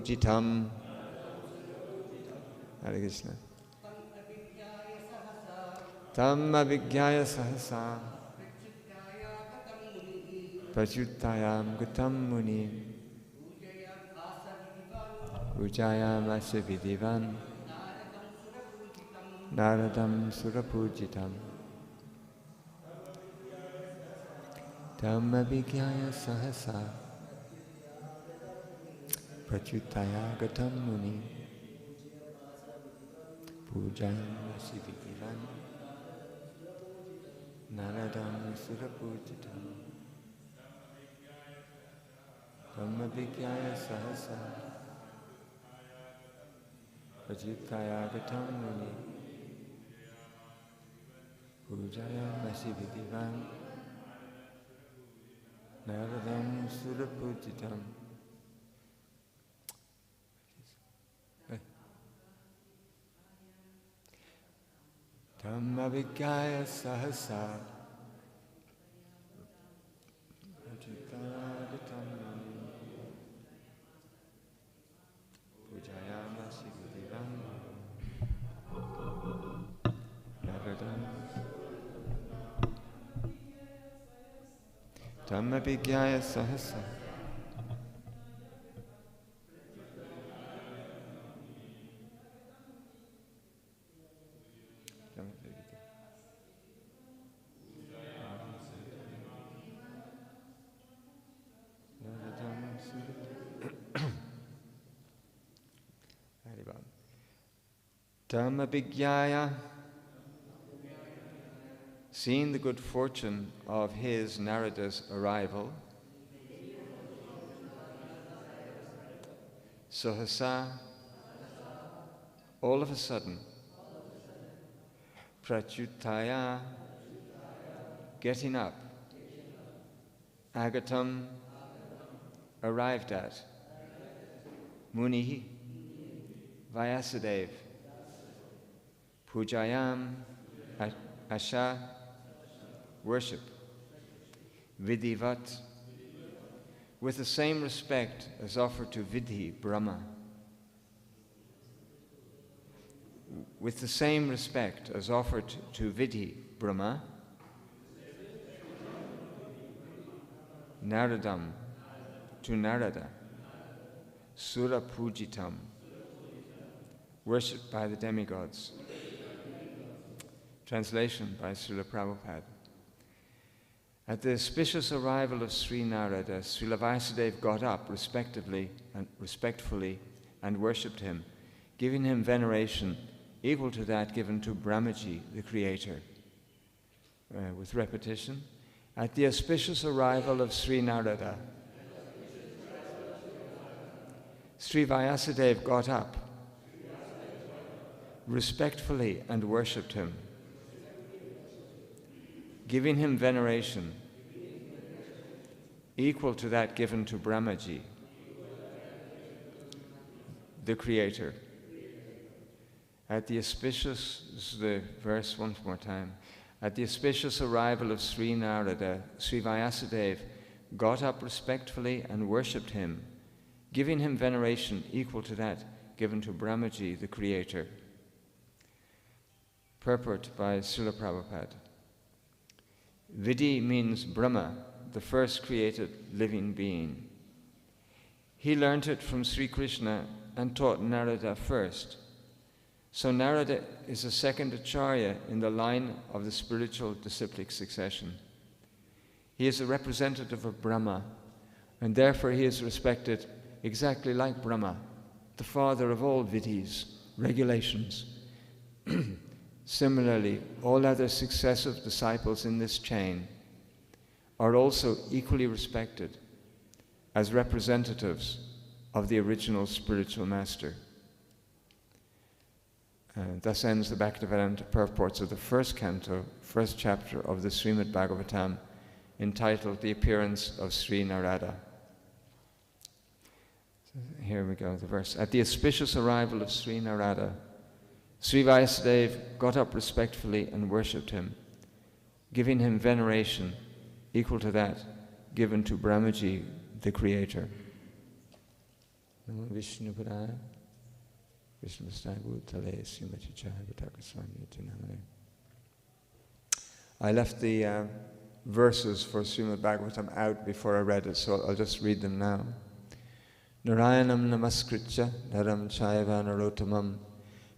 Surapujitam. Hare Krishna. Tam abhigyaya sahasa prachuttayam gatam muni ujayam asya vidivan naradam surapujitam. Tam abhigyaya sahasa prachuttaya gatam muni pujayam asya vidivan naradam surapujitam. Tam abhigyaya sahasa prachuttaya gatam muni pujayam asya vidivan naradam surapujitam. Tam abhigyaya sahasa prachuttaya gatam muni pujayam asya vidivan naradam. Tam abhigyaya sahasa Dham abhigyaya, seeing the good fortune of his Narada's arrival, Sahasa, all of a sudden, Prachuttaya, getting up, Agatam, arrived at, Munihi, Vyasadeva, Pujayam, Asha, worship, Vidivat, with the same respect as offered to Vidhi, Brahma. With the same respect as offered to Vidhi, Brahma, Naradam, to Narada, Surapujitam, worshipped by the demigods. Translation by Srila Prabhupada. At the auspicious arrival of Sri Narada, Srila Vyasadeva got up respectfully and worshipped him, giving him veneration equal to that given to Brahmaji, the creator. With repetition. At the auspicious arrival of Sri Narada, Sri Vyasadeva got up respectfully and worshipped him, giving him veneration equal to that given to Brahmaji, the creator. At the auspicious, this is the verse once more time, at the auspicious arrival of Sri Narada, Sri Vyasadeva got up respectfully and worshipped him, giving him veneration equal to that given to Brahmaji, the creator. Purport by Srila Prabhupada. Vidhi means Brahma, the first created living being. He learnt it from Sri Krishna and taught Narada first. So Narada is a second Acharya in the line of the spiritual disciplic succession. He is a representative of Brahma, and therefore he is respected exactly like Brahma, the father of all vidhis, regulations. Similarly, all other successive disciples in this chain are also equally respected as representatives of the original spiritual master. Thus ends the Bhaktivedanta purports of the first canto, first chapter of the Srimad Bhagavatam, entitled The Appearance of Sri Narada. So here we go, the verse. At the auspicious arrival of Sri Narada, Sri Vyasadeva got up respectfully and worshipped him, giving him veneration equal to that given to Brahmaji, the creator. Namo Vishnupadaya Vishnustaya Bhutale Srimati Jayapataka Swamiti Namane. I left the verses for Srimad Bhagavatam out before I read it, so I'll just read them now. Narayanam namaskritya naram chaiva narotamam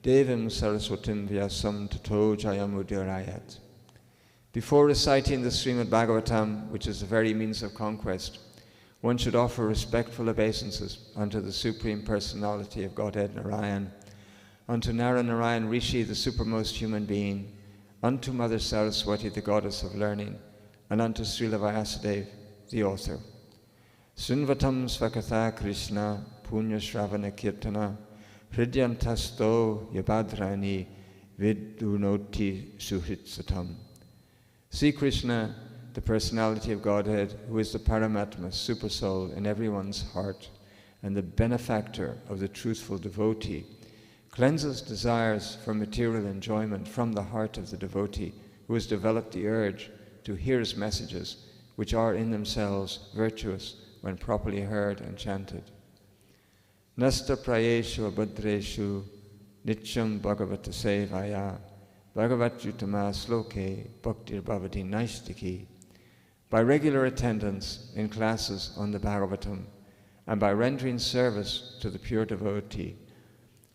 devim saraswatim vyasam tato jayamudirayat. Before reciting the Srimad Bhagavatam, which is the very means of conquest, one should offer respectful obeisances unto the Supreme Personality of Godhead Narayan, unto Narayan Rishi, the supermost human being, unto Mother Saraswati, the goddess of learning, and unto Srila Vyasadeva, the author. Sunvatam svakatha Krishna punya shravana kirtana hridyantasto yabhadrani vidunoti suhritsatam. See Krishna, the personality of Godhead, who is the Paramatma, Supersoul in everyone's heart, and the benefactor of the truthful devotee, cleanses desires for material enjoyment from the heart of the devotee, who has developed the urge to hear his messages, which are in themselves virtuous when properly heard and chanted. Nasta prayeshu abhadreshu nityam bhagavata sevaya bhagavat yutama sloke bhaktir bhavati naistiki. By regular attendance in classes on the Bhagavatam and by rendering service to the pure devotee,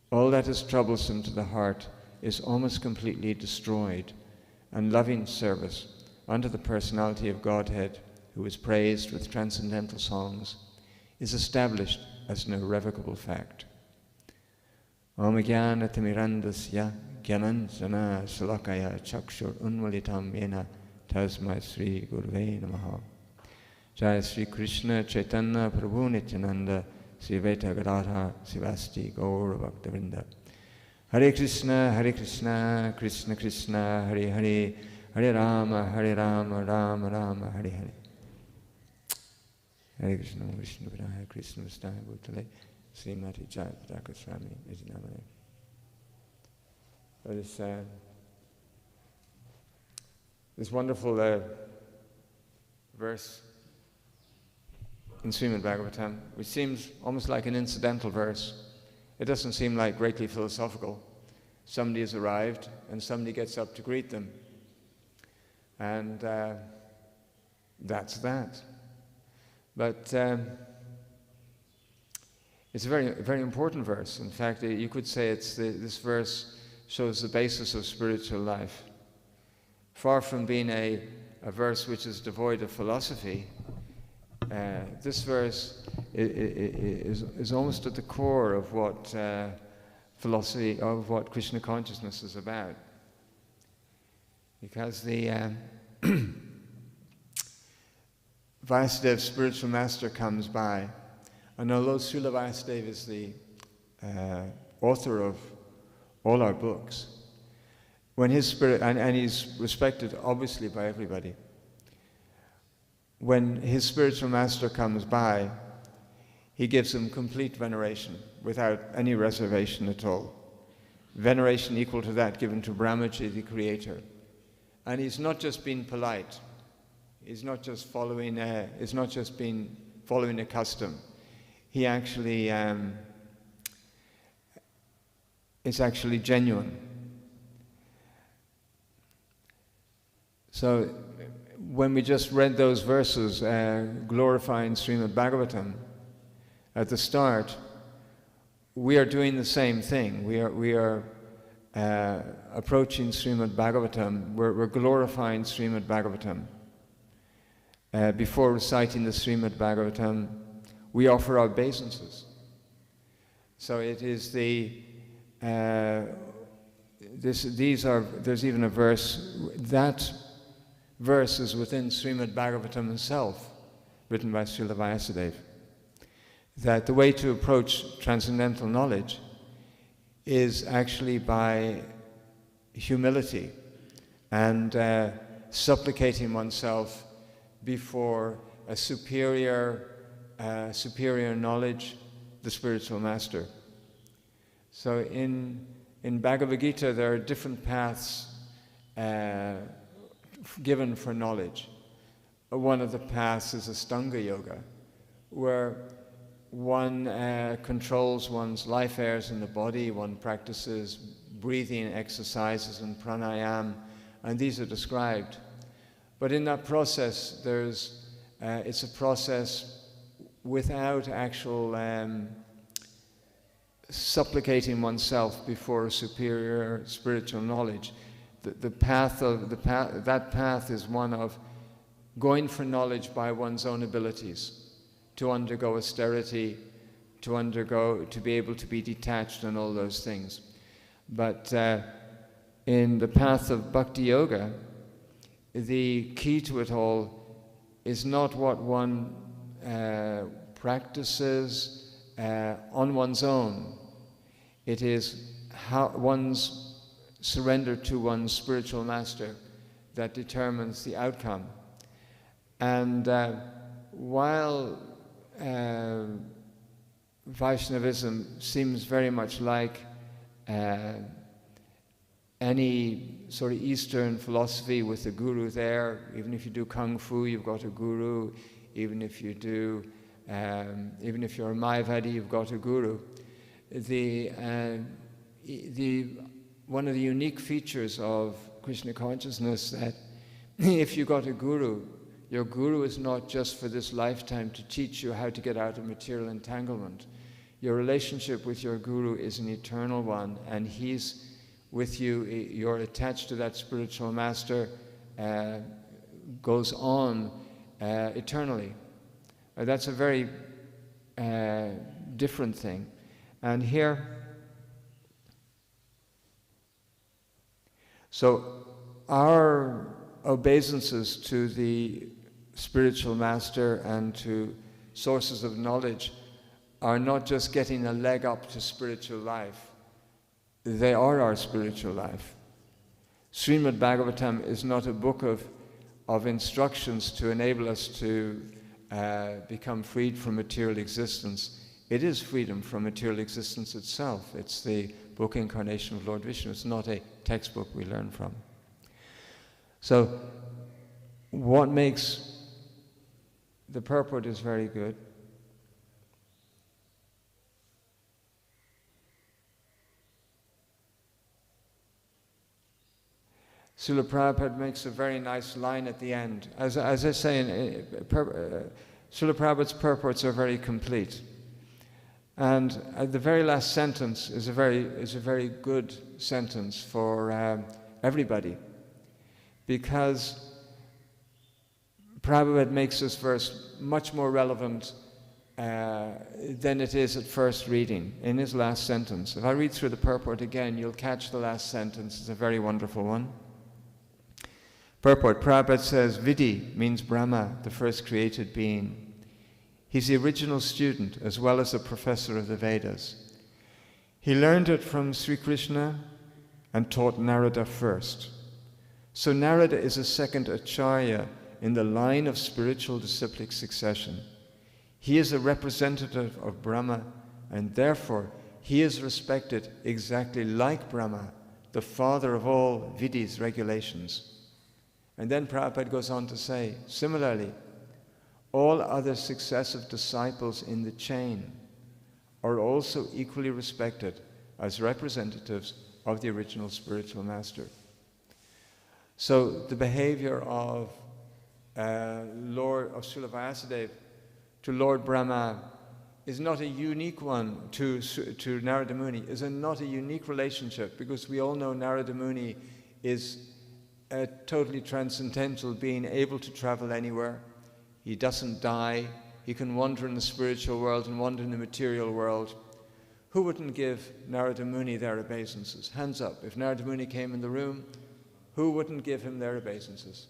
all that is troublesome to the heart is almost completely destroyed, and loving service unto the personality of Godhead, who is praised with transcendental songs, is established as an irrevocable fact. Om jnana timirandasya jnananjana salakaya chakshur unvalitam yena tasmai Sri Gurve Namaha. Jai Sri Krishna Chaitanya Prabhu Nityananda Sri Vaita Gadadhar Sivasti Gaura Bhaktavinda. Hare Krishna, Krishna Krishna, Hare Hare, Hare Rama, Rama Rama, Hare Hare. Hare Krishna, Vishnu Padaya, Krishna Vastaya Bhutale, Srimati Jayapataka Swami Nidinamane. This wonderful verse in Srimad Bhagavatam, which seems almost like an incidental verse. It doesn't seem like greatly philosophical. Somebody has arrived and somebody gets up to greet them. And that's that. But it's a very, very important verse. In fact, you could say this verse shows the basis of spiritual life. Far from being a verse which is devoid of philosophy, this verse is almost at the core of what philosophy, of what Krishna consciousness is about. Because the Vyasadeva, spiritual master, comes by, and although Srila Vyasadeva is the author of all our books, when his spirit, and he's respected obviously by everybody, when his spiritual master comes by, he gives him complete veneration without any reservation at all. Veneration equal to that given to Brahmaji, the creator. And he's not just being polite. He's not just following a custom. He actually is actually genuine. So when we just read those verses glorifying Srimad Bhagavatam at the start, we are doing the same thing. We are approaching Srimad Bhagavatam. We're glorifying Srimad Bhagavatam. Before reciting the Srimad Bhagavatam, we offer our obeisances. So it is there's even a verse, that verse is within Srimad Bhagavatam itself, written by Srila Vyasadeva, that the way to approach transcendental knowledge is actually by humility and supplicating oneself before a superior knowledge, the spiritual master. So in Bhagavad Gita there are different paths given for knowledge. One of the paths is Astanga Yoga, where one controls one's life airs in the body, one practices breathing exercises and pranayam, and these are described. But in that process, it's a process without actual supplicating oneself before a superior spiritual knowledge. That path is one of going for knowledge by one's own abilities, to undergo austerity, to be able to be detached and all those things. But in the path of bhakti yoga, the key to it all is not what one practices on one's own. It is how one's surrender to one's spiritual master that determines the outcome. And while Vaishnavism seems very much like any sort of Eastern philosophy with a guru there, even if you do Kung Fu, you've got a guru. Even if you do, even if you're a Mayavadi, you've got a guru. One of the unique features of Krishna consciousness that if you got a guru, your guru is not just for this lifetime to teach you how to get out of material entanglement. Your relationship with your guru is an eternal one, and he's with you. You're attached to that spiritual master, goes on eternally. That's a very different thing. And here, so our obeisances to the spiritual master and to sources of knowledge are not just getting a leg up to spiritual life. They are our spiritual life. Srimad Bhagavatam is not a book of instructions to enable us to become freed from material existence. It is freedom from material existence itself. It's the book incarnation of Lord Vishnu. It's not a textbook we learn from. So, what makes the purport is very good. Srila Prabhupada makes a very nice line at the end. As I say, Srila Prabhupada's purports are very complete. And the very last sentence is a very good sentence for everybody, because Prabhupada makes this verse much more relevant than it is at first reading in his last sentence. If I read through the purport again, you'll catch the last sentence. It's a very wonderful one. Purport. Prabhupada says, Vidhi means Brahma, the first created being. He's the original student as well as a professor of the Vedas. He learned it from Sri Krishna and taught Narada first. So Narada is a second Acharya in the line of spiritual disciplic succession. He is a representative of Brahma, and therefore he is respected exactly like Brahma, the father of all Vidhis, regulations. And then Prabhupada goes on to say, similarly, all other successive disciples in the chain are also equally respected as representatives of the original spiritual master. So the behavior of Srila Vyasadeva to Lord Brahma is not a unique one to Narada Muni, is not a unique relationship, because we all know Narada Muni is a totally transcendental being, able to travel anywhere. He doesn't die. He can wander in the spiritual world and wander in the material world. Who wouldn't give Narada Muni their obeisances? Hands up. If Narada Muni came in the room, who wouldn't give him their obeisances?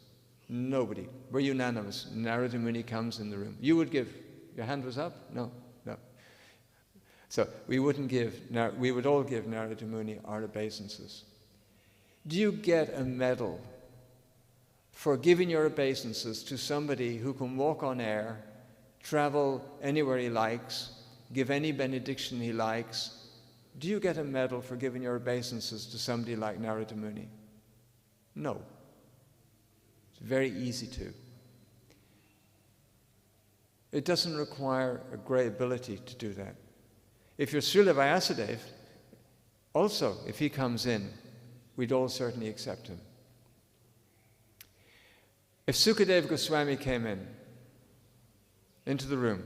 Nobody. We're unanimous. Narada Muni comes in the room. You would give. Your hand was up? No. So we would all give Narada Muni our obeisances. Do you get a medal for giving your obeisances to somebody who can walk on air, travel anywhere he likes, give any benediction he likes? Do you get a medal for giving your obeisances to somebody like Narada Muni? No. It's very easy to. It doesn't require a great ability to do that. If you're Srila Vyasadeva, also, if he comes in, we'd all certainly accept him. If Sukadeva Goswami came into the room,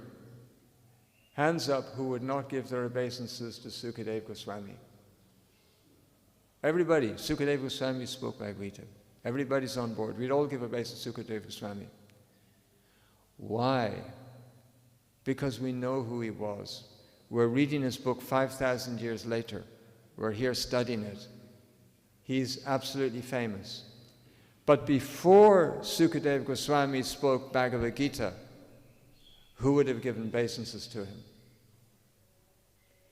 hands up who would not give their obeisances to Sukadeva Goswami. Everybody, Sukadeva Goswami spoke Bhagavad Gita. Everybody's on board. We'd all give obeisance to Sukadeva Goswami. Why? Because we know who he was. We're reading his book 5,000 years later. We're here studying it. He's absolutely famous. But before Sukadeva Goswami spoke Bhagavad Gita, who would have given obeisances to him?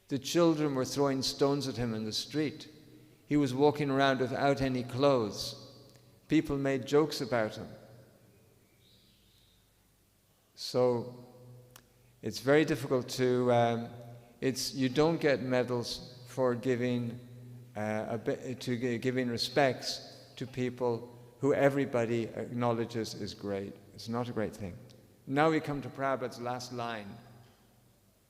The children were throwing stones at him in the street. He was walking around without any clothes. People made jokes about him. So it's very difficult to, you don't get medals for giving respects to people who everybody acknowledges is great. It's not a great thing. Now we come to Prabhupada's last line.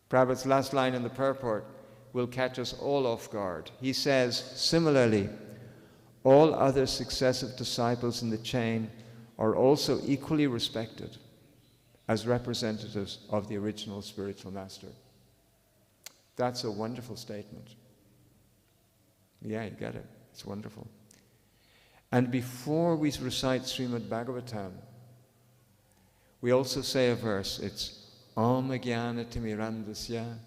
Prabhupada's last line in the purport will catch us all off guard. He says, similarly, all other successive disciples in the chain are also equally respected as representatives of the original spiritual master. That's a wonderful statement. Yeah, you get it. It's wonderful. And before we recite Srimad Bhagavatam, we also say a verse. It's Om Jnana Timirandasya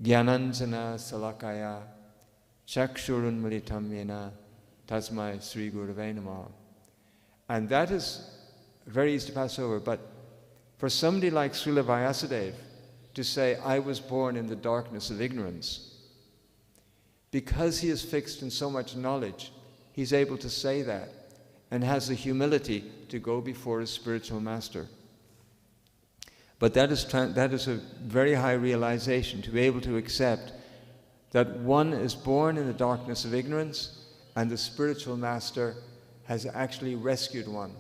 Jnananjana Salakaya Chakshurun Militam Yena Tasmai Sri Gurave Namah. And that is very easy to pass over, but for somebody like Srila Vyasadeva to say, I was born in the darkness of ignorance, because he is fixed in so much knowledge, he's able to say that and has the humility to go before his spiritual master. But that is a very high realization, to be able to accept that one is born in the darkness of ignorance and the spiritual master has actually rescued one.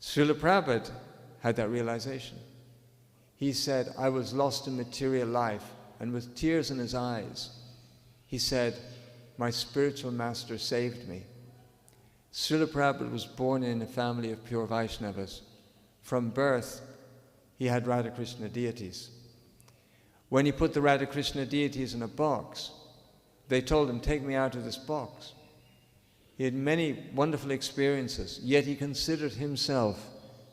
Srila Prabhupada had that realization. He said, I was lost in material life, and with tears in his eyes, he said, my spiritual master saved me. Srila Prabhupada was born in a family of pure Vaishnavas. From birth, he had Radha Krishna deities. When he put the Radha Krishna deities in a box, they told him, take me out of this box. He had many wonderful experiences, yet he considered himself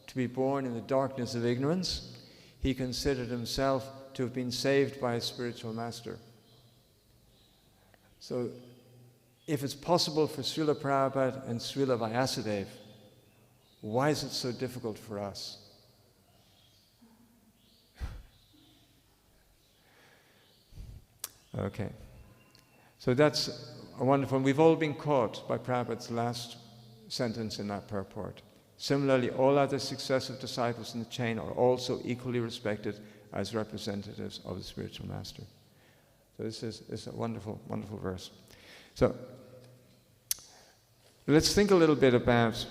to be born in the darkness of ignorance. He considered himself to have been saved by his spiritual master. So, if it's possible for Srila Prabhupada and Srila Vyasadeva, why is it so difficult for us? Okay. So that's a wonderful, we've all been caught by Prabhupada's last sentence in that purport. Similarly, all other successive disciples in the chain are also equally respected as representatives of the spiritual master. So this is a wonderful, wonderful verse. So let's think a little bit about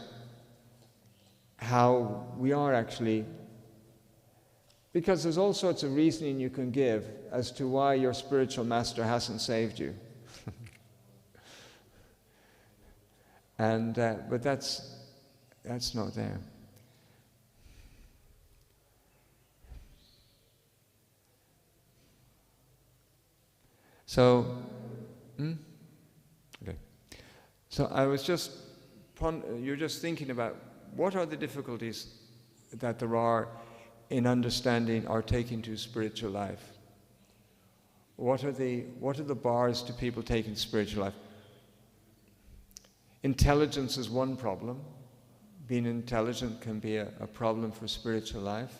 how we are actually, because there's all sorts of reasoning you can give as to why your spiritual master hasn't saved you. And but that's not there. So, okay. So I was just, you're just thinking about what are the difficulties that there are in understanding or taking to spiritual life. What are the bars to people taking spiritual life? Intelligence is one problem. Being intelligent can be a problem for spiritual life,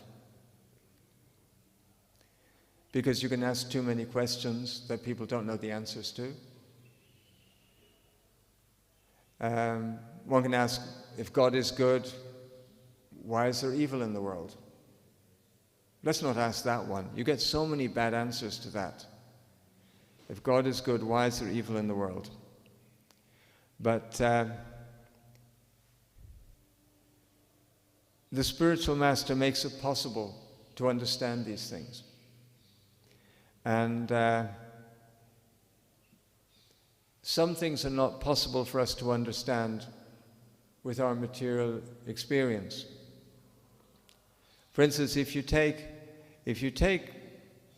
because you can ask too many questions that people don't know the answers to. One can ask, if God is good, why is there evil in the world? Let's not ask that one. You get so many bad answers to that. If God is good, why is there evil in the world? But the spiritual master makes it possible to understand these things. And some things are not possible for us to understand with our material experience. For instance, if you take,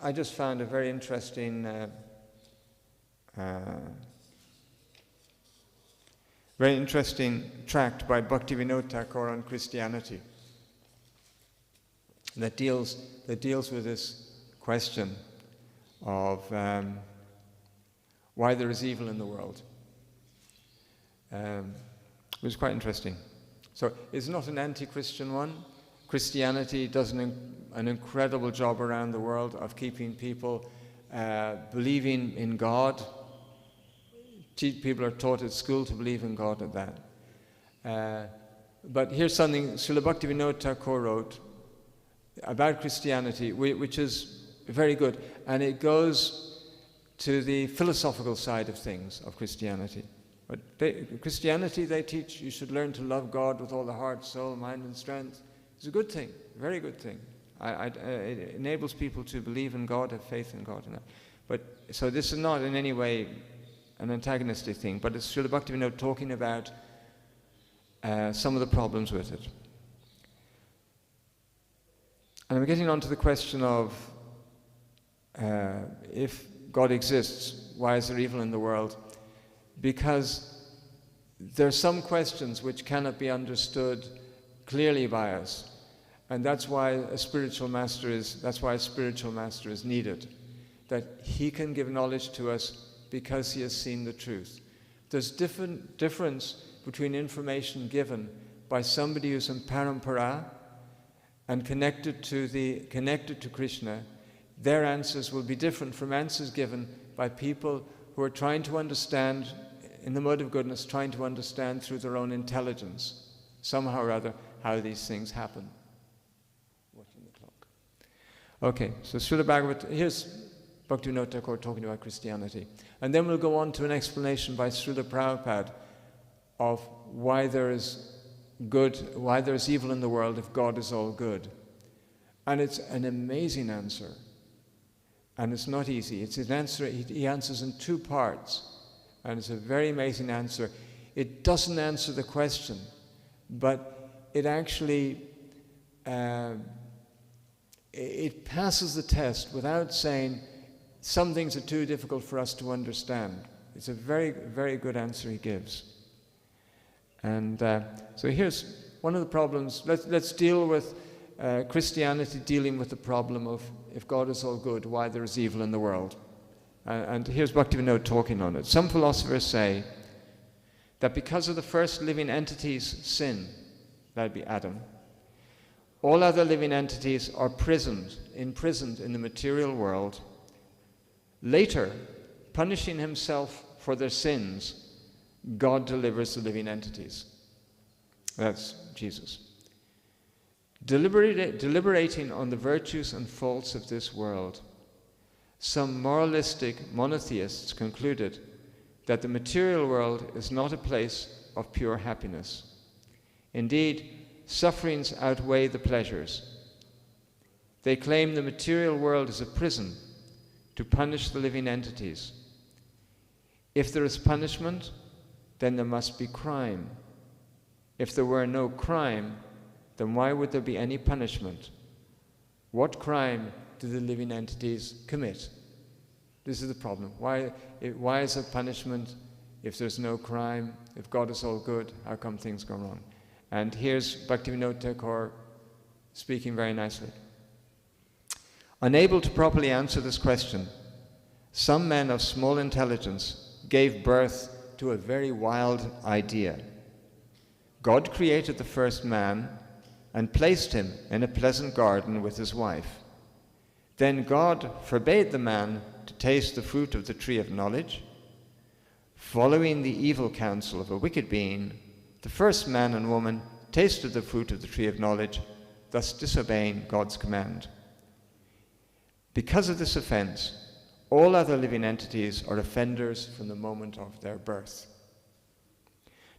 I just found a very interesting tract by Bhaktivinoda Thakur on Christianity that deals with this question of why there is evil in the world. It was quite interesting. So it's not an anti-Christian one. Christianity does an incredible job around the world of keeping people believing in God. People are taught at school to believe in God at that. But here's something Srila Bhaktivinoda Thakur wrote about Christianity, which is very good. And it goes to the philosophical side of things, of Christianity. But Christianity, they teach you should learn to love God with all the heart, soul, mind, and strength. It's a good thing, a very good thing. It enables people to believe in God, have faith in God. And that. But so this is not in any way an antagonistic thing, but it's Srila Bhaktivinoda talking about some of the problems with it. And I'm getting on to the question of if God exists, why is there evil in the world? Because there are some questions which cannot be understood clearly by us, and that's why a spiritual master is needed, that he can give knowledge to us because he has seen the truth. There's difference between information given by somebody who's in parampara and connected to Krishna. Their answers will be different from answers given by people who are trying to understand, in the mode of goodness, trying to understand through their own intelligence, somehow or other, how these things happen. Watching the clock. Okay, so Srila Bhagavatam, here's Bhaktivinoda Thakur talking about Christianity. And then we'll go on to an explanation by Srila Prabhupada of why there is evil in the world if God is all good. And it's an amazing answer. And it's not easy. It's an answer, he answers in two parts. And it's a very amazing answer. It doesn't answer the question, but it actually, it passes the test without saying some things are too difficult for us to understand. It's a very, very good answer he gives. And so here's one of the problems. Let's deal with Christianity dealing with the problem of if God is all good, why there is evil in the world. And here's Bhaktivinoda talking on it. Some philosophers say that because of the first living entity's sin, that would be Adam, all other living entities are imprisoned in the material world. Later, punishing himself for their sins, God delivers the living entities. That's Jesus. Deliberating on the virtues and faults of this world, some moralistic monotheists concluded that the material world is not a place of pure happiness. Indeed, sufferings outweigh the pleasures. They claim the material world is a prison to punish the living entities. If there is punishment, then there must be crime. If there were no crime, then why would there be any punishment? What crime do the living entities commit? This is the problem. Why is there punishment if there's no crime? If God is all good, how come things go wrong? And here's Bhaktivinoda Thakur speaking very nicely. Unable to properly answer this question, some men of small intelligence gave birth to a very wild idea. God created the first man and placed him in a pleasant garden with his wife. Then God forbade the man to taste the fruit of the tree of knowledge. Following the evil counsel of a wicked being, the first man and woman tasted the fruit of the tree of knowledge, thus disobeying God's command. Because of this offense, all other living entities are offenders from the moment of their birth.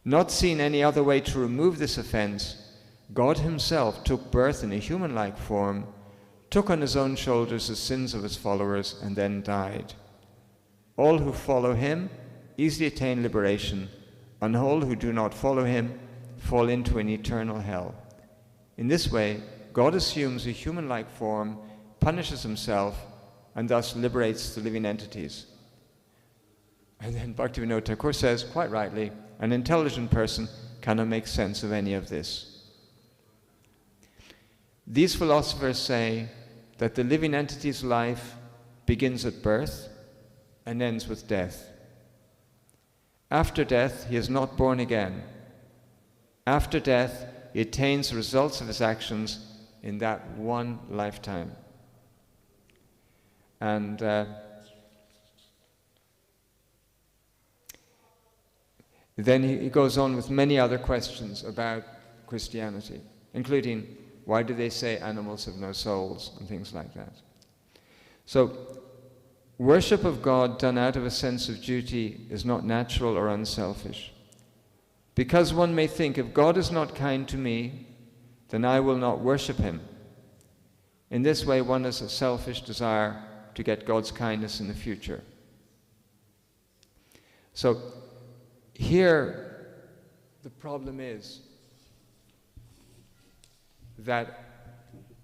Not seeing any other way to remove this offense, God himself took birth in a human-like form took on his own shoulders the sins of his followers, and then died. All who follow him easily attain liberation, and all who do not follow him fall into an eternal hell. In this way, God assumes a human-like form, punishes himself, and thus liberates the living entities. And then Bhaktivinoda Thakur says, quite rightly, an intelligent person cannot make sense of any of this. These philosophers say that the living entity's life begins at birth and ends with death. After death, he is not born again. After death, he attains the results of his actions in that one lifetime. And then he goes on with many other questions about Christianity, including why do they say animals have no souls and things like that. So, worship of God done out of a sense of duty is not natural or unselfish. Because one may think, if God is not kind to me, then I will not worship him. In this way, one has a selfish desire to get God's kindness in the future. So, here the problem is that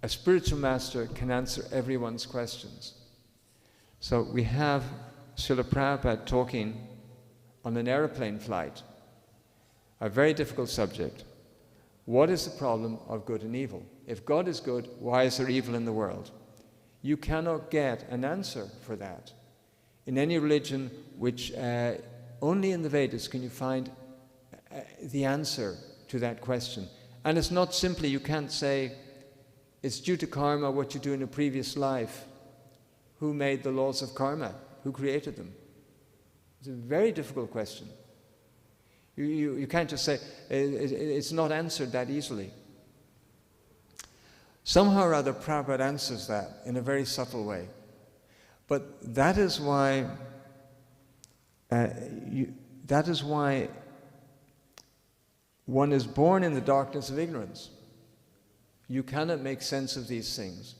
a spiritual master can answer everyone's questions. So we have Srila Prabhupada talking on an aeroplane flight, a very difficult subject. What is the problem of good and evil? If God is good, why is there evil in the world? You cannot get an answer for that. In any religion, which only in the Vedas can you find the answer to that question. And it's not simply, you can't say, it's due to karma what you do in a previous life. Who made the laws of karma? Who created them? It's a very difficult question. You can't just say, it's not answered that easily. Somehow or other, Prabhupada answers that in a very subtle way. But that is why one is born in the darkness of ignorance. You cannot make sense of these things.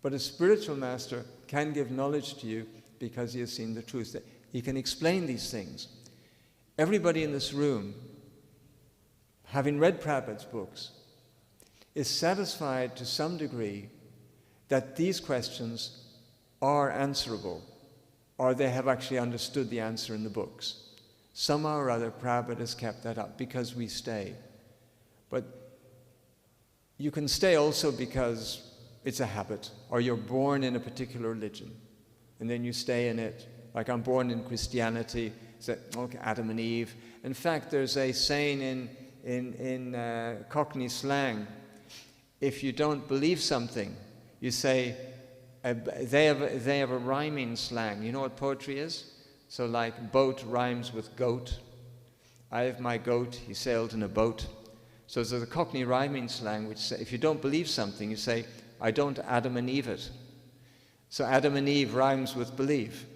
But a spiritual master can give knowledge to you because he has seen the truth. He can explain these things. Everybody in this room, having read Prabhupada's books, is satisfied to some degree that these questions are answerable, or they have actually understood the answer in the books. Somehow or other, Prabhupada has kept that up because we stay. But you can stay also because it's a habit, or you're born in a particular religion, and then you stay in it. Like I'm born in Christianity, so, okay, Adam and Eve. In fact, there's a saying in Cockney slang, if you don't believe something, you say, they have a rhyming slang. You know what poetry is? So like boat rhymes with goat. I have my goat, he sailed in a boat. So there's a Cockney rhyming slang which says, if you don't believe something, you say, I don't Adam and Eve it. So Adam and Eve rhymes with believe.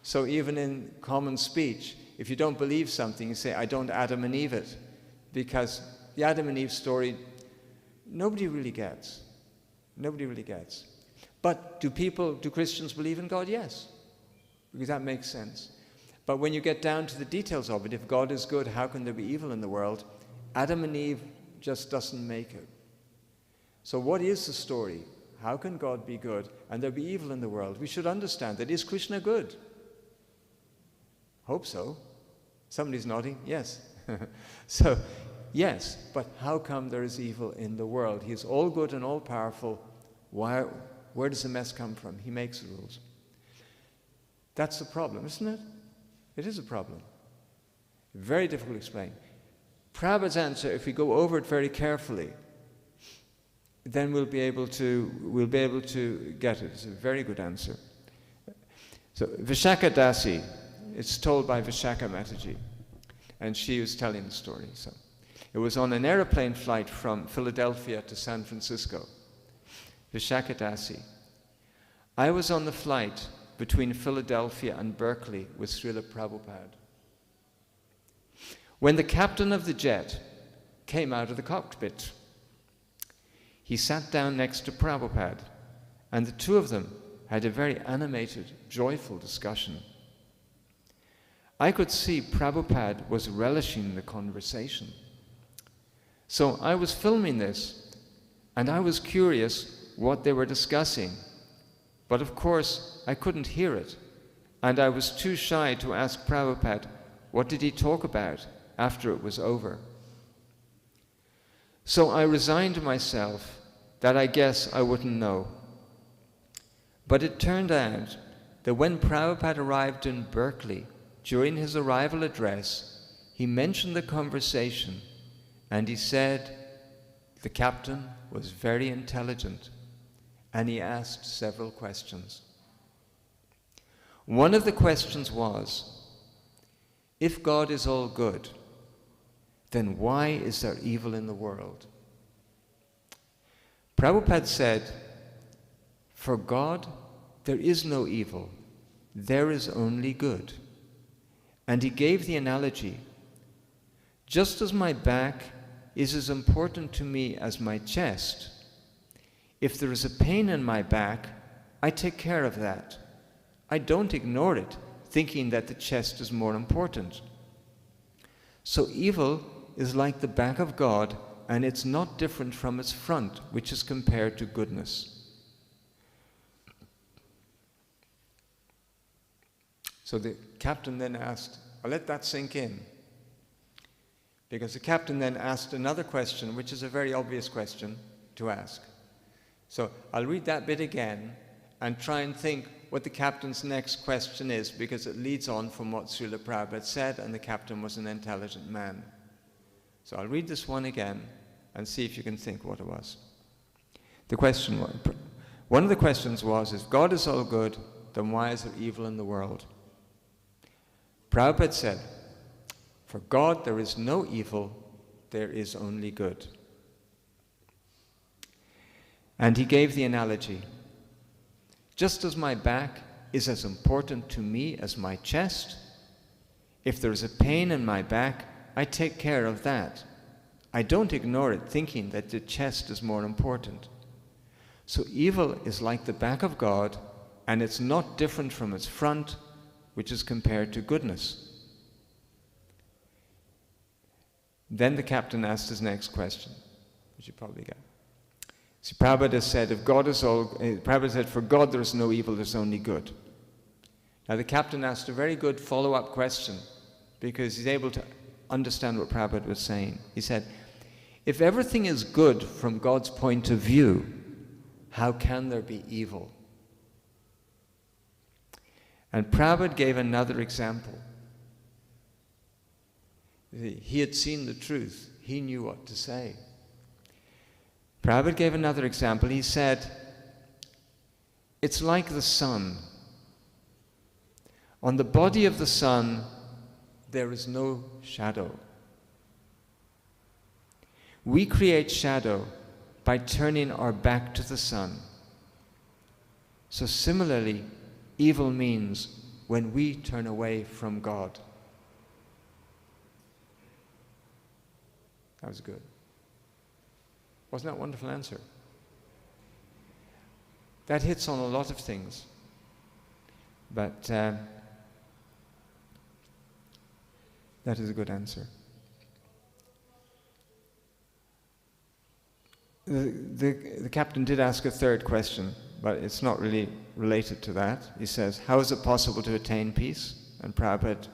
So even in common speech, if you don't believe something, you say, I don't Adam and Eve it. Because the Adam and Eve story, nobody really gets. Nobody really gets. But do Christians believe in God? Yes. Because that makes sense. But when you get down to the details of it, if God is good, how can there be evil in the world? Adam and Eve just doesn't make it. So what is the story? How can God be good and there be evil in the world? We should understand that. Is Krishna good? Hope so. Somebody's nodding. Yes. So, yes, but how come there is evil in the world? He is all good and all powerful. Where does the mess come from? He makes the rules. That's the problem, isn't it? It is a problem. Very difficult to explain. Prabhupada's answer, if we go over it very carefully, then we'll be able to get it. It's a very good answer. So Vishaka Dasi, it's told by Vishaka Mataji, and she was telling the story. So it was on an aeroplane flight from Philadelphia to San Francisco. Vishaka Dasi. I was on the flight between Philadelphia and Berkeley with Srila Prabhupada, when the captain of the jet came out of the cockpit. He sat down next to Prabhupada and the two of them had a very animated, joyful discussion. I could see Prabhupada was relishing the conversation. So I was filming this, and I was curious what they were discussing. But of course, I couldn't hear it, and I was too shy to ask Prabhupada, what did he talk about after it was over? So I resigned myself that I guess I wouldn't know. But it turned out that when Prabhupada arrived in Berkeley, during his arrival address, he mentioned the conversation, and he said the captain was very intelligent, and he asked several questions. One of the questions was, if God is all good, then why is there evil in the world? Prabhupada said, for God, there is no evil, there is only good. And he gave the analogy, just as my back is as important to me as my chest, if there is a pain in my back, I take care of that. I don't ignore it, thinking that the chest is more important. So evil is like the back of God, and it's not different from its front, which is compared to goodness. So the captain then asked, I'll let that sink in, because the captain then asked another question, which is a very obvious question to ask. So I'll read that bit again and try and think what the captain's next question is, because it leads on from what Srila Prabhupada said, and the captain was an intelligent man. So I'll read this one again and see if you can think what it was. The question was, one of the questions was, if God is all good, then why is there evil in the world? Prabhupada said, for God there is no evil, there is only good. And he gave the analogy, just as my back is as important to me as my chest, if there is a pain in my back, I take care of that. I don't ignore it, thinking that the chest is more important. So evil is like the back of God, and it's not different from its front, which is compared to goodness. Then the captain asked his next question, which you probably get. So Prabhupada said, Prabhupada said, for God there is no evil, there's only good. Now the captain asked a very good follow-up question, because he's able to understand what Prabhupada was saying. He said, if everything is good from God's point of view, how can there be evil? And Prabhupada gave another example. He had seen the truth. He knew what to say. Prabhupada gave another example. He said, it's like the sun. On the body of the sun, there is no shadow. We create shadow by turning our back to the sun. So similarly, evil means when we turn away from God. That was good. Wasn't that a wonderful answer? That hits on a lot of things. But that is a good answer. The captain did ask a third question, but it's not really related to that. He says, how is it possible to attain peace? And Prabhupada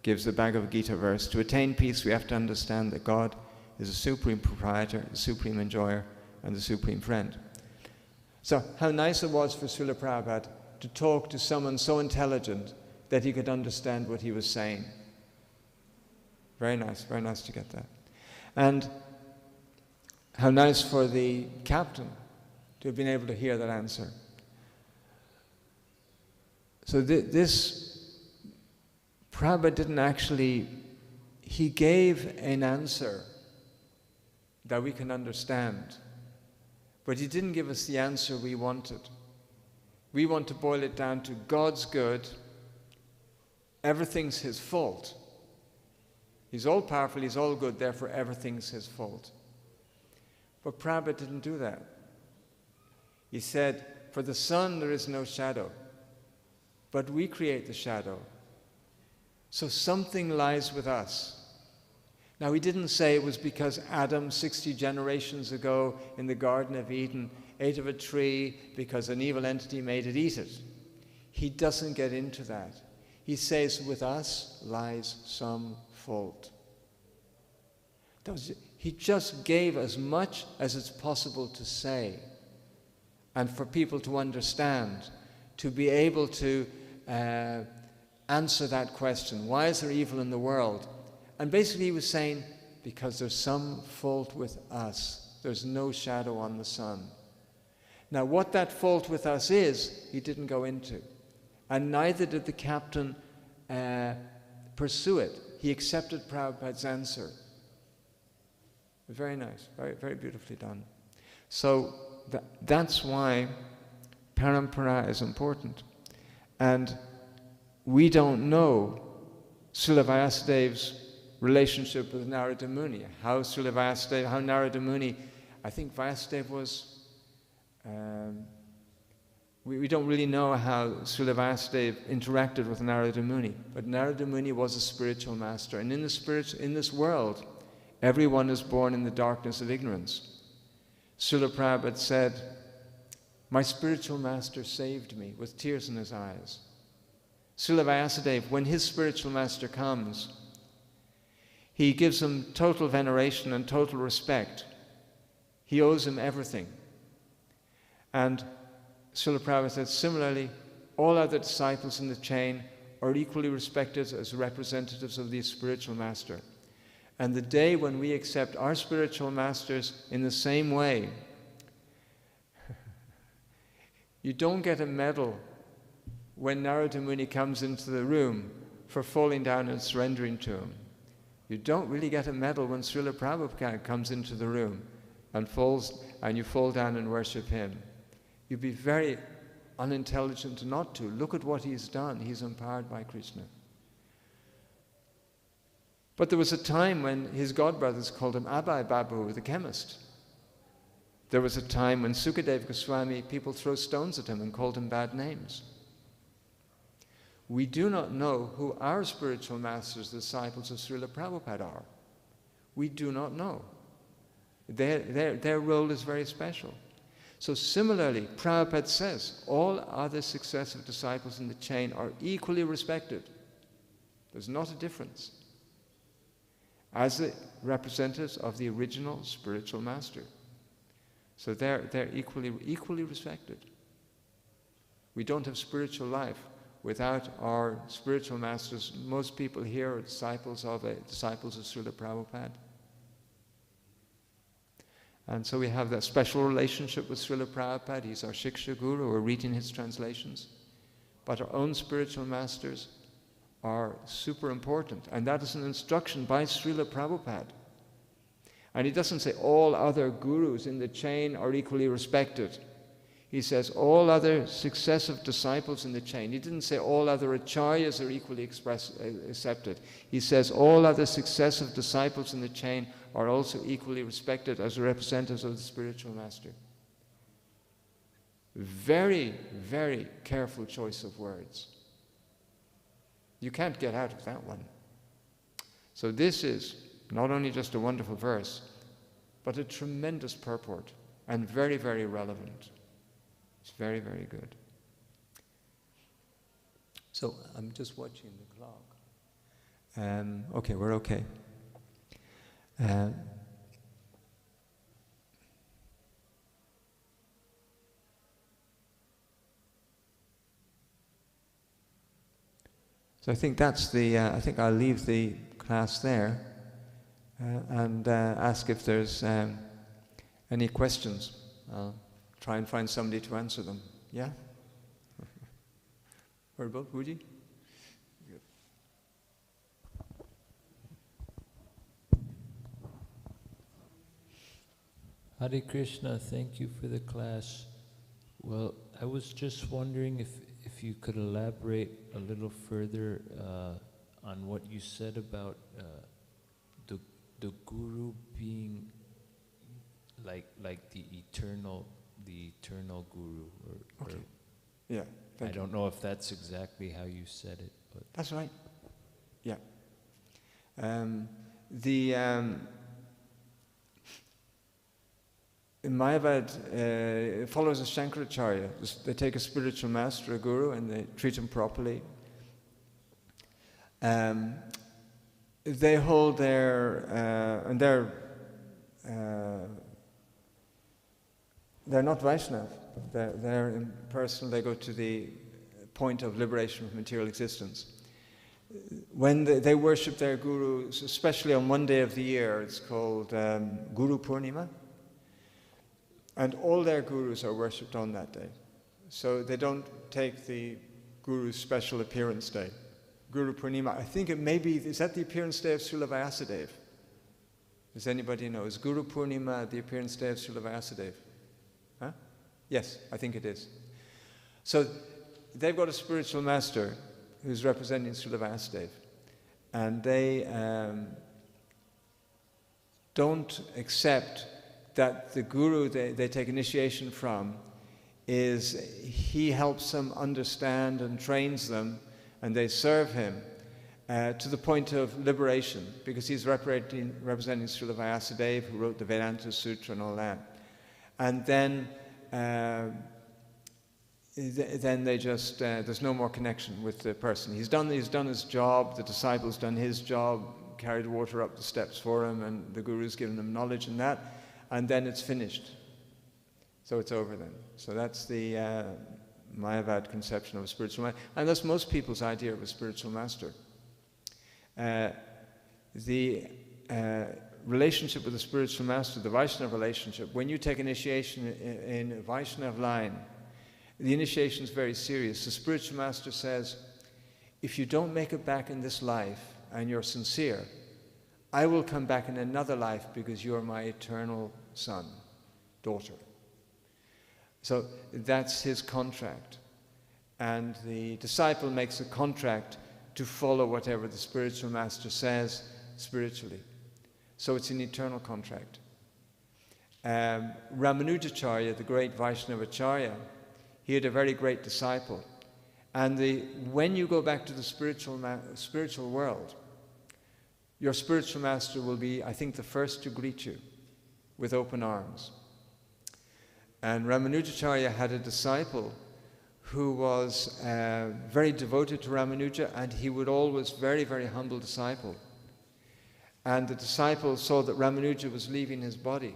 gives the Bhagavad Gita verse, to attain peace we have to understand that God is the supreme proprietor, the supreme enjoyer, and the supreme friend. So how nice it was for Srila Prabhupada to talk to someone so intelligent that he could understand what he was saying. Very nice to get that. And how nice for the captain to have been able to hear that answer. So this, Prabhupada didn't actually, he gave an answer that we can understand, but he didn't give us the answer we wanted. We want to boil it down to God's good, everything's his fault. He's all powerful, he's all good, therefore everything's his fault. But Prabhupada didn't do that. He said, for the sun there is no shadow, but we create the shadow. So something lies with us. Now, he didn't say it was because Adam 60 generations ago in the Garden of Eden ate of a tree because an evil entity made it eat it. He doesn't get into that. He says with us lies some fault. He just gave as much as it's possible to say and for people to understand, to be able to answer that question. Why is there evil in the world? And basically he was saying, because there's some fault with us. There's no shadow on the sun. Now what that fault with us is, he didn't go into. And neither did the captain pursue it. He accepted Prabhupada's answer. Very nice, very, very beautifully done. So that's why parampara is important. And we don't know Srila Vyasadev's relationship with Narada Muni. How Narada Muni, I think Vyasadeva was, we don't really know how Srila Vyasadeva interacted with Narada Muni, but Narada Muni was a spiritual master. And in this world, everyone is born in the darkness of ignorance. Srila Prabhupada said, my spiritual master saved me with tears in his eyes. Srila Vyasadeva, when his spiritual master comes, he gives him total veneration and total respect. He owes him everything. And Srila Prabhupada said, similarly, all other disciples in the chain are equally respected as representatives of the spiritual master. And the day when we accept our spiritual masters in the same way, you don't get a medal when Narada Muni comes into the room for falling down and surrendering to him. You don't really get a medal when Srila Prabhupada comes into the room and you fall down and worship him. You'd be very unintelligent not to. Look at what he's done. He's empowered by Krishna. But there was a time when his godbrothers called him Abai Babu, the chemist. There was a time when Sukadeva Goswami, people throw stones at him and called him bad names. We do not know who our spiritual masters, the disciples of Srila Prabhupada are. We do not know. Their role is very special. So similarly, Prabhupada says, all other successive disciples in the chain are equally respected. There's not a difference. As the representatives of the original spiritual master. So they're equally respected. We don't have spiritual life without our spiritual masters. Most people here are disciples of Srila Prabhupada. And so we have that special relationship with Srila Prabhupada. He's our Shiksha Guru. We're reading his translations. But our own spiritual masters are super important. And that is an instruction by Srila Prabhupada. And he doesn't say all other gurus in the chain are equally respected. He says all other successive disciples in the chain. He didn't say all other acharyas are equally accepted. He says all other successive disciples in the chain are also equally respected as representatives of the spiritual master. Very, very careful choice of words. You can't get out of that one. So this is not only just a wonderful verse, but a tremendous purport and very, very relevant. It's very, very good. So I'm just watching the clock. Okay, we're okay. So I think that's the. I think I'll leave the class there and ask if there's any questions. I'll try and find somebody to answer them. Yeah? Or about Guruji? Hare Krishna, thank you for the class. Well, I was just wondering if you could elaborate a little further on what you said about the Guru being like the eternal the eternal guru. Okay. Yeah. I don't know if that's exactly how you said it, but that's right. Yeah. In Mayavad, followers of Shankaracharya, they take a spiritual master, a guru, and they treat him properly. They hold and they're not Vaishnava. They're impersonal. They go to the point of liberation from material existence. When they worship their gurus, especially on one day of the year, it's called Guru Purnima, and all their gurus are worshipped on that day. So they don't take the guru's special appearance day. Guru Purnima, I think it may be, is that the appearance day of Srila Vyasadeva? Does anybody know? Is Guru Purnima the appearance day of Srila Vyasadeva? Huh? Yes, I think it is. So they've got a spiritual master who's representing Srila Vyasadeva, and they don't accept that the guru they take initiation from he helps them understand and trains them, and they serve him to the point of liberation, because he's representing Srila Vyasadeva, who wrote the Vedanta Sutra and all that. And then they just, there's no more connection with the person. He's done his job, the disciple's done his job, carried water up the steps for him, and the guru's given him knowledge and that, and then it's finished. So it's over then. So that's the Mayavad conception of a spiritual master, and that's most people's idea of a spiritual master. The relationship with the spiritual master, the Vaishnava relationship, when you take initiation in a Vaishnava line, the initiation is very serious. The spiritual master says, if you don't make it back in this life and you're sincere, I will come back in another life because you're my eternal son, daughter. So that's his contract. And the disciple makes a contract to follow whatever the spiritual master says spiritually. So it's an eternal contract. Ramanujacharya, the great Vaishnavacharya, he had a very great disciple. And when you go back to the spiritual world, your spiritual master will be, I think, the first to greet you with open arms. And Ramanujacharya had a disciple who was very devoted to Ramanuja, and he would always, very, very humble disciple. And the disciple saw that Ramanuja was leaving his body,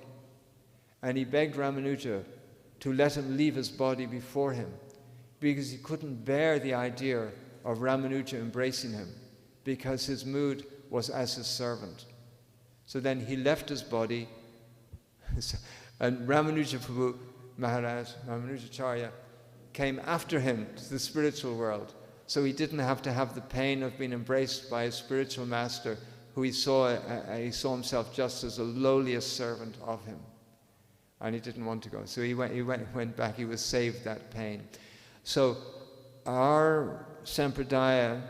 and he begged Ramanuja to let him leave his body before him, because he couldn't bear the idea of Ramanuja embracing him, because his mood was as his servant. So then he left his body, and Ramanuja Prabhu Maharaj, Ramanujacharya, came after him to the spiritual world, so he didn't have to have the pain of being embraced by his spiritual master, who he saw himself just as the lowliest servant of him. And he didn't want to go. So he went back. He was saved that pain. So our sampradaya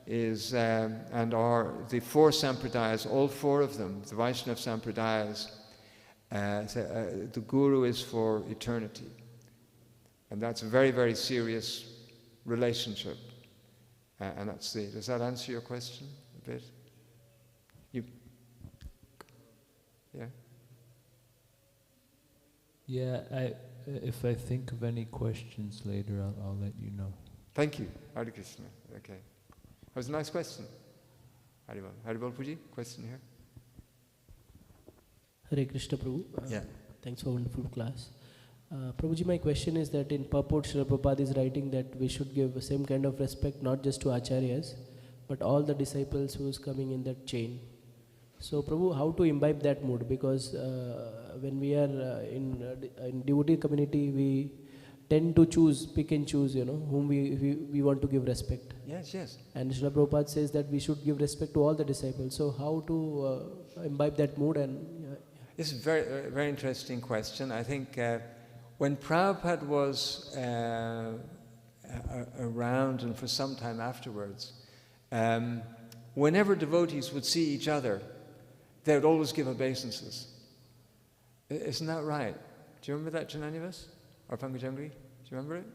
is, the four sampradayas, all four of them, the Vaishnava sampradayas, the guru is for eternity. And that's a very, very serious relationship. And that's does that answer your question a bit? Yeah? Yeah, if I think of any questions later, I'll let you know. Thank you. Hare Krishna. Okay. That was a nice question. Haribol. Haribol Puji, question here. Hare Krishna Prabhu. Yeah. Thanks for a wonderful class. Prabhuji, my question is that in purport, Srila Prabhupada is writing that we should give the same kind of respect not just to acharyas, but all the disciples who is coming in that chain. So Prabhu, how to imbibe that mood? Because when we are in devotee community, we tend to pick and choose, whom we want to give respect. Yes, yes. And Srila Prabhupada says that we should give respect to all the disciples. So how to imbibe that mood? And This is a very, very interesting question. I think when Prabhupada was around and for some time afterwards, whenever devotees would see each other, they would always give obeisances. Isn't that right? Do you remember that, Jananivas? or Pankajangri? Do you remember it?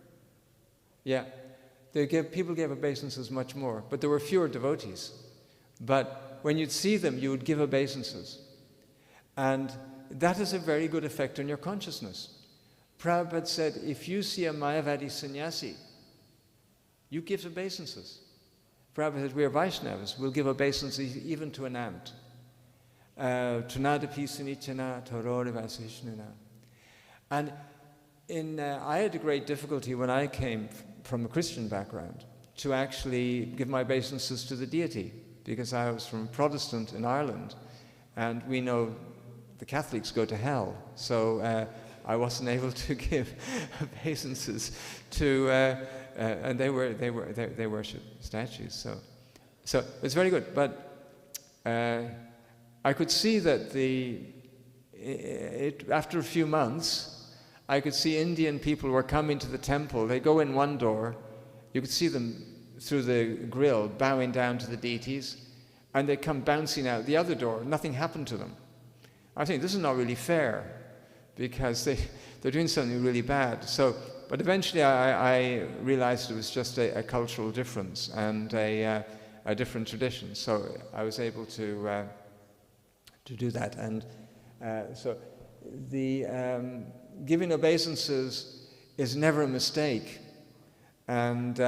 Yeah. People gave obeisances much more, but there were fewer devotees. But when you'd see them, you would give obeisances. And that has a very good effect on your consciousness. Prabhupada said, if you see a Mayavadi sannyasi, you give obeisances. Prabhupada said, we are Vaishnavas, we'll give obeisances even to an ant. Tunadapi sunichana torore vasishnuna. And I had a great difficulty when I came from a Christian background to actually give my obeisances to the deity, because I was from Protestant in Ireland, and we know the Catholics go to hell. So I wasn't able to give obeisances to, and they worship statues. So it's very good. But I could see that after a few months, I could see Indian people were coming to the temple. They go in one door. You could see them through the grill bowing down to the deities, and they come bouncing out the other door. Nothing happened to them. I think this is not really fair, because they're doing something really bad. But eventually I realized it was just a cultural difference and a different tradition. So I was able to do that. And so the giving obeisances is never a mistake. And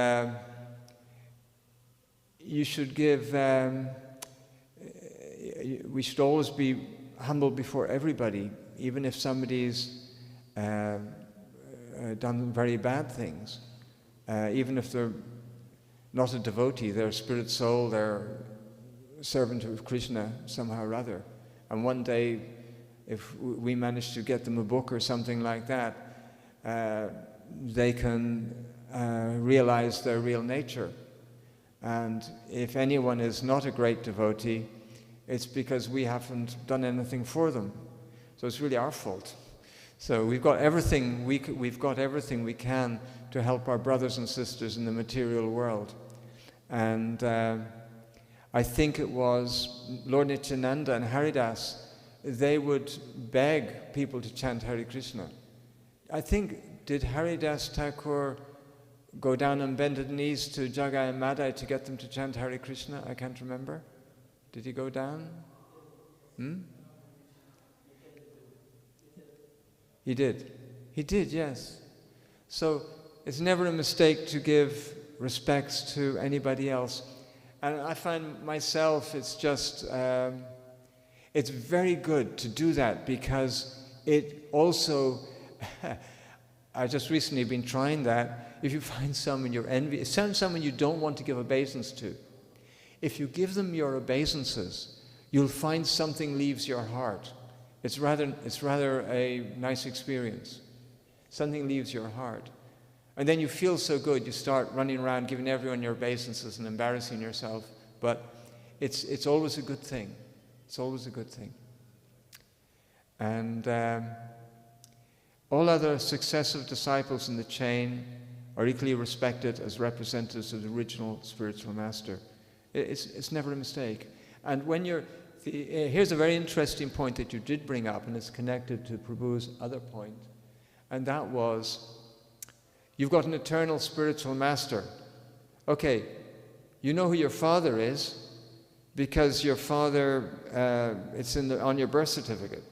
you should give, we should always be humble before everybody, even if somebody's done very bad things, even if they're not a devotee, they're a spirit soul, they're a servant of Krishna somehow or other. And one day, if we manage to get them a book or something like that, they can realize their real nature. And if anyone is not a great devotee, it's because we haven't done anything for them. So it's really our fault. So we've got everything we can to help our brothers and sisters in the material world. And I think it was Lord Nityananda and Haridas, they would beg people to chant Hare Krishna. I think, did Haridas Thakur go down on bended knees to Jagai and Madai to get them to chant Hare Krishna? I can't remember. Did he go down? He did. He did, yes. So it's never a mistake to give respects to anybody else. And I find myself, it's just, it's very good to do that, because it also, I just recently been trying that. If you find someone you're envious, someone you don't want to give obeisance to, if you give them your obeisances, you'll find something leaves your heart. It's rather a nice experience. Something leaves your heart. And then you feel so good, you start running around giving everyone your obeisances and embarrassing yourself. But it's always a good thing. It's always a good thing. And all other successive disciples in the chain are equally respected as representatives of the original spiritual master. It's never a mistake. And when here's a very interesting point that you did bring up, and it's connected to Prabhu's other point, and that was, you've got an eternal spiritual master. Okay, you know who your father is, because your father, it's on your birth certificate.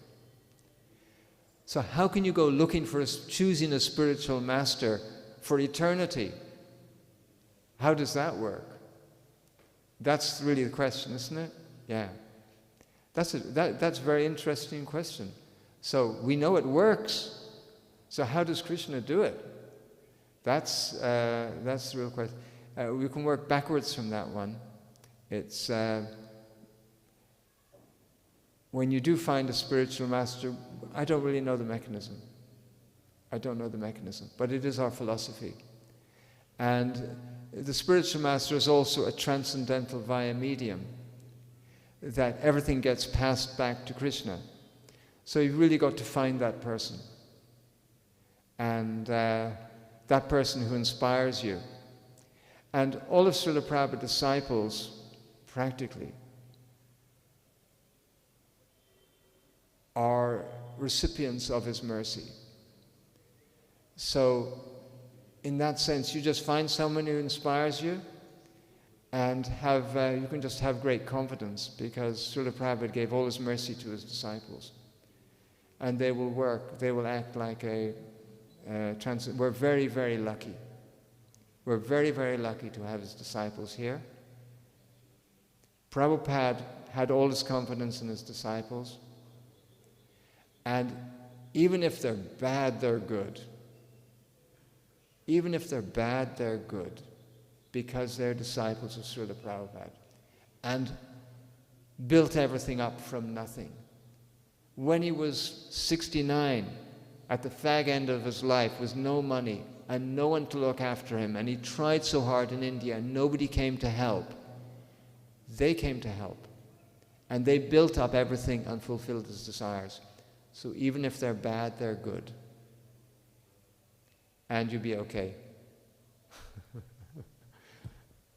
So how can you go looking for choosing a spiritual master for eternity? How does that work? That's really the question, isn't it? Yeah. That's a very interesting question. So we know it works. So how does Krishna do it? That's the real question. We can work backwards from that one. It's when you do find a spiritual master, I don't really know the mechanism. I don't know the mechanism, but it is our philosophy. And the spiritual master is also a transcendental via medium, that everything gets passed back to Krishna. So you've really got to find that person. And that person who inspires you. And all of Srila Prabhupada's disciples, practically, are recipients of his mercy. So, in that sense, you just find someone who inspires you, and you can just have great confidence, because Srila Prabhupada gave all his mercy to his disciples. And they will act like we're very, very lucky. We're very, very lucky to have his disciples here. Prabhupada had all his confidence in his disciples. And even if they're bad, they're good. Even if they're bad, they're good, because they're disciples of Srila Prabhupada, and built everything up from nothing. When he was 69, at the fag end of his life, with no money and no one to look after him, and he tried so hard in India and nobody came to help, they came to help. And they built up everything and fulfilled his desires. So even if they're bad, they're good. And you'll be okay.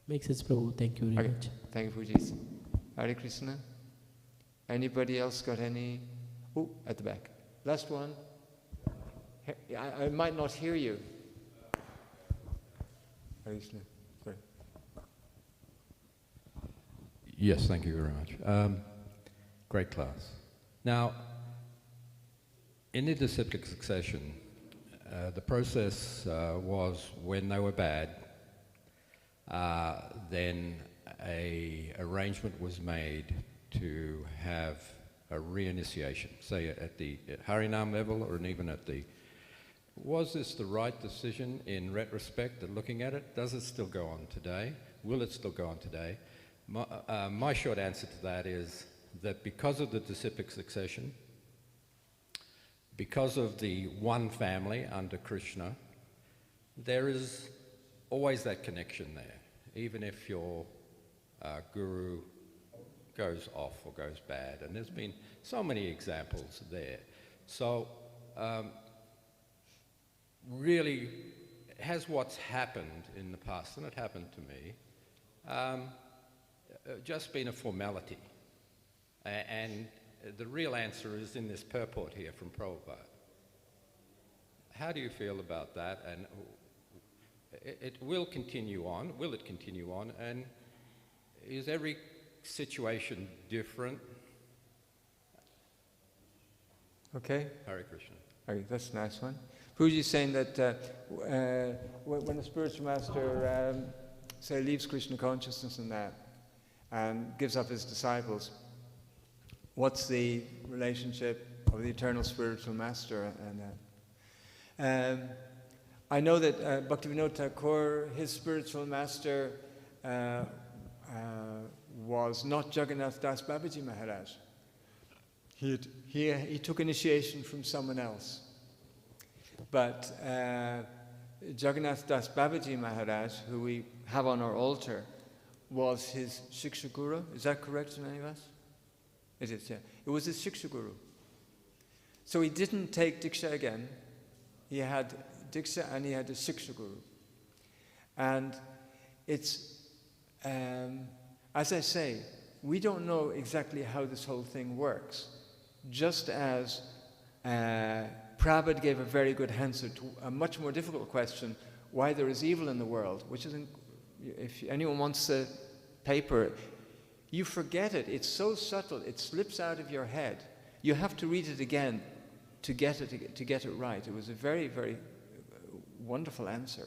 Makes sense, Prabhu. Thank you very much. Thank you, Pujit. Hare Krishna. Anybody else got any? Oh, at the back. Last one. I might not hear you. Hare Krishna. Sorry. Yes, thank you very much. Great class. Now, in the disciplic succession, the process was when they were bad, then an arrangement was made to have a reinitiation, say at the Harinam level, or even at the... Was this the right decision in retrospect, looking at it? Does it still go on today? Will it still go on today? My short answer to that is that because of the disciplic succession, because of the one family under Krishna, there is always that connection there, even if your guru goes off or goes bad. And there's been so many examples there. So really, has what's happened in the past, and it happened to me, just been a formality. And the real answer is in this purport here from Prabhupada. How do you feel about that? And it will continue on. Will it continue on? And is every situation different? Okay. Hare Krishna. Okay, that's a nice one. Puji's saying that when a spiritual master, say, leaves Krishna consciousness and that, and gives up his disciples, what's the relationship of the eternal spiritual master and that? I know that Bhaktivinoda Thakur, his spiritual master, was not Jagannath Das Babaji Maharaj. He took initiation from someone else. But Jagannath Das Babaji Maharaj, who we have on our altar, was his Shiksha Guru. Is that correct in any of us? It is, yeah. It was his Shiksha Guru. So he didn't take Diksha again. He had Diksha and he had a Shiksha Guru. And it's, as I say, we don't know exactly how this whole thing works. Just as Prabhupada gave a very good answer to a much more difficult question, why there is evil in the world, which is, if anyone wants the paper, you forget it. It's so subtle, it slips out of your head. You have to read it again to get it right. It was a very, very wonderful answer.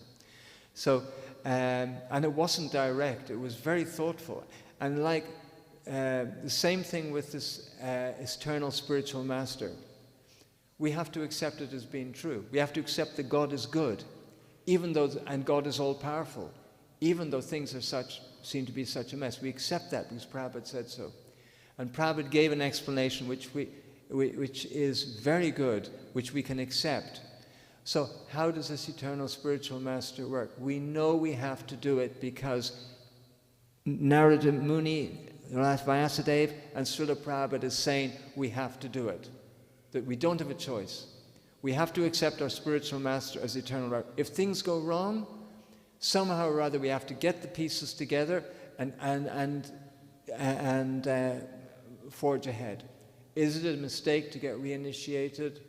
So, and it wasn't direct, it was very thoughtful. And like the same thing with this eternal spiritual master. We have to accept it as being true. We have to accept that God is good, even though, and God is all-powerful, even though things are seem to be such a mess. We accept that because Prabhupada said so. And Prabhupada gave an explanation which is very good, which we can accept. So how does this eternal spiritual master work? We know we have to do it because Narada Muni, Vyasadeva, and Srila Prabhupada is saying we have to do it. That we don't have a choice. We have to accept our spiritual master as eternal right. If things go wrong, somehow or other we have to get the pieces together and forge ahead. Is it a mistake to get reinitiated?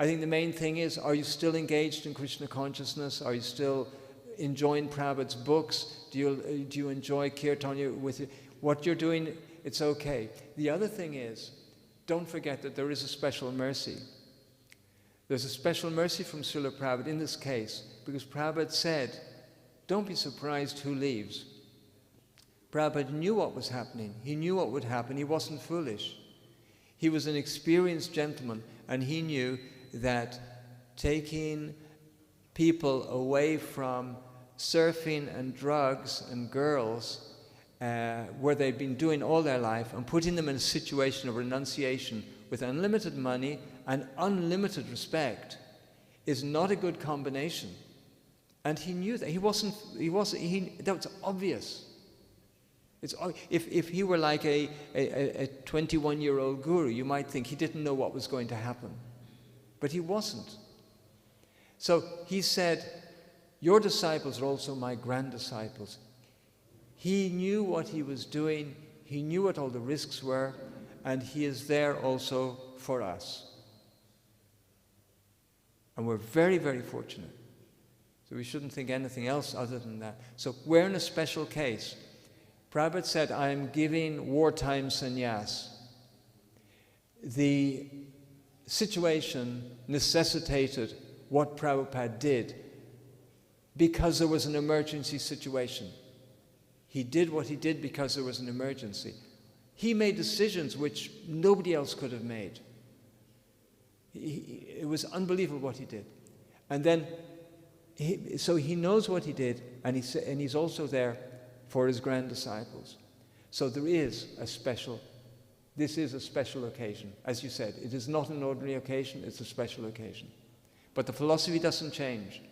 I think the main thing is, are you still engaged in Krishna consciousness? Are you still enjoying Prabhupada's books? Do you enjoy Kirtan with it? What you're doing, it's okay. The other thing is, don't forget that there is a special mercy. There's a special mercy from Srila Prabhupada in this case, because Prabhupada said, don't be surprised who leaves. Prabhupada knew what was happening. He knew what would happen. He wasn't foolish. He was an experienced gentleman, and he knew that taking people away from surfing and drugs and girls, where they've been doing all their life, and putting them in a situation of renunciation with unlimited money and unlimited respect is not a good combination. And he knew that. That was obvious. If he were like a 21-year-old guru, you might think he didn't know what was going to happen. But he wasn't. So he said, your disciples are also my grand disciples. He knew what he was doing, he knew what all the risks were, and he is there also for us. And we're very, very fortunate. So we shouldn't think anything else other than that. So we're in a special case. Prabhupada said, I am giving wartime sannyas. The situation necessitated what Prabhupada did because there was an emergency situation. He did what he did because there was an emergency. He made decisions which nobody else could have made. It was unbelievable what he did. And then, so he knows what he did, and he's also there for his grand disciples. So this is a special occasion. As you said, it is not an ordinary occasion, it's a special occasion. But the philosophy doesn't change.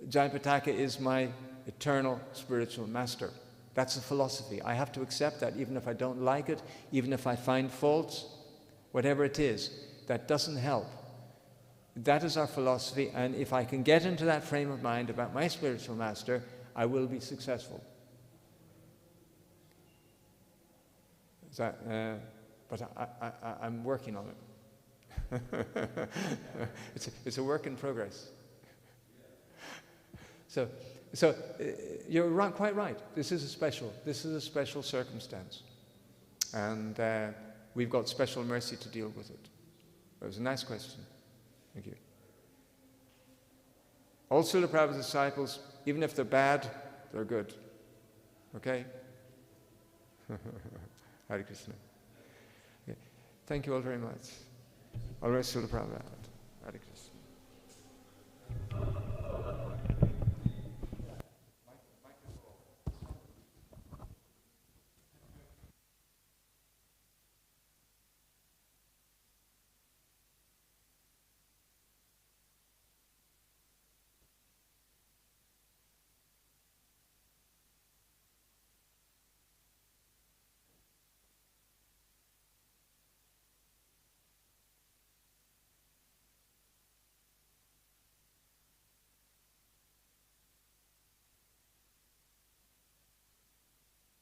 Jayapataka is my eternal spiritual master. That's the philosophy. I have to accept that, even if I don't like it, even if I find faults, whatever it is. That doesn't help. That is our philosophy, and if I can get into that frame of mind about my spiritual master, I will be successful. But I'm working on it. It's a work in progress. So you're quite right. This is a special circumstance, and we've got special mercy to deal with it. It was a nice question. Thank you. All Srila Prabhupada's disciples, even if they're bad, they're good. Okay? Hare Krishna. Okay. Thank you all very much. All right, Srila Prabhupada. Hare Krishna.